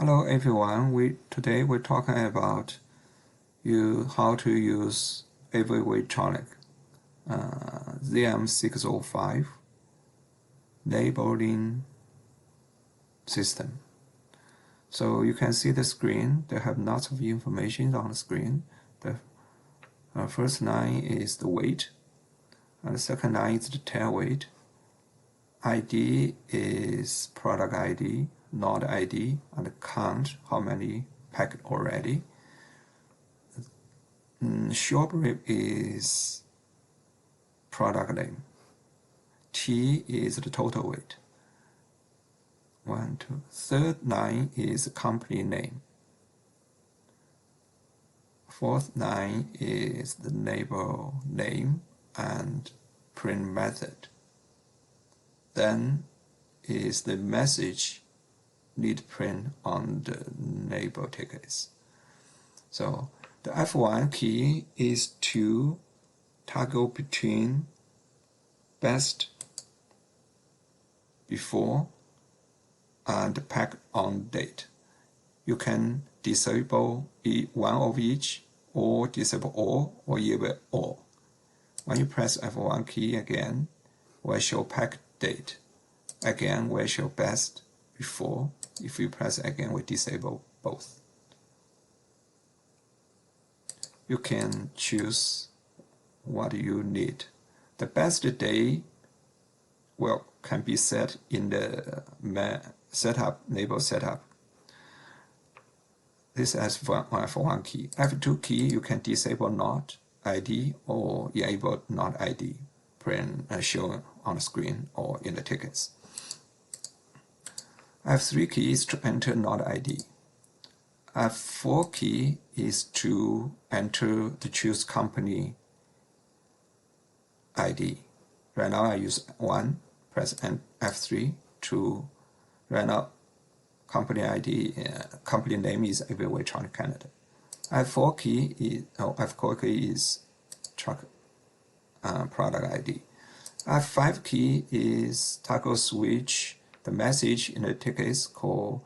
Hello everyone. Today we're talking about how to use Avery weightronix ZM605 labeling system. So you can see the screen. They have lots of information on the screen. The first line is the weight, and the second line is the tail weight. ID is product ID, not ID, and count how many packed already. Short rib is product name. T is the total weight. 1, 2. Third line is company name. Fourth line is the label name and print method. Then is the message need print on the label tickets. So the F1 key is to toggle between best before and pack on date. You can disable one of each, or disable all, or even all. When you press F1 key again, will show pack date. Again, will show best before. If you press again, we disable both. You can choose what you need. The best day can be set in the setup, label setup. This is F1 key. F2 key, you can disable not ID or enable not ID, print shown on the screen or in the tickets. F3 key is to enter not ID. F4 key is to choose company ID. Right now I use 1, press F3 to right now company ID, company name is Avery weightronix Canada. F4 key is truck product ID. F5 key is toggle switch the message in the tickets called,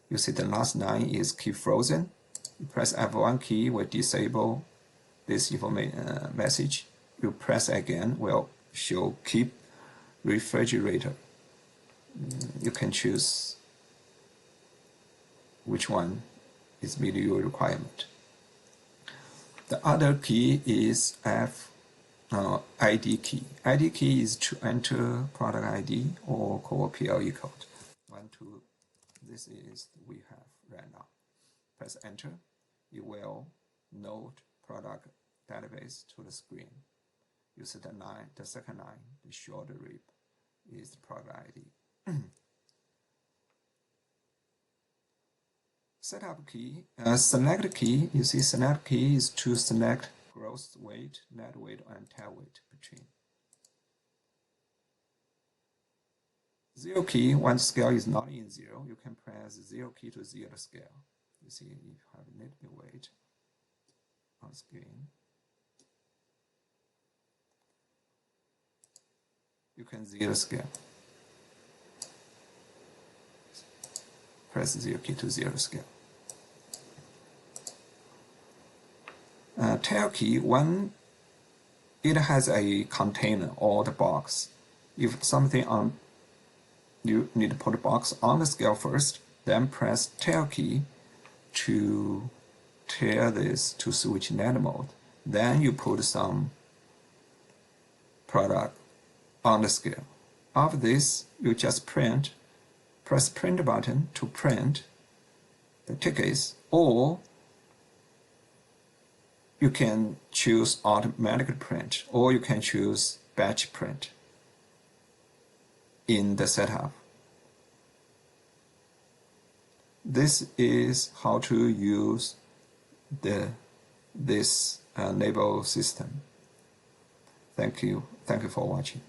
you see the last line is keep frozen. You press F1 key will disable this information message. You press again will show keep refrigerator. You can choose which one is meeting your requirement. The other key is ID key. ID key is to enter product ID or core PLE code. 1, 2. This is we have right now. Press enter. It will load product database to the screen. You see the line, the second line, the short rib is the product ID. Setup key, select key, you see select key is to select gross weight, net weight, and tail weight between. 0 key, when scale is not in 0, you can press 0 key to 0 scale. You see you have a little bit weight on screen. You can 0 scale. Press 0 key to 0 scale. Tail key, when it has a container or the box, if something on, you need to put a box on the scale first, then press tail key to tear this to switch net mode. Then you put some product on the scale. After this, you just press print button to print the tickets, or you can choose automatic print, or you can choose batch print in the setup. This is how to use this label system. Thank you for watching.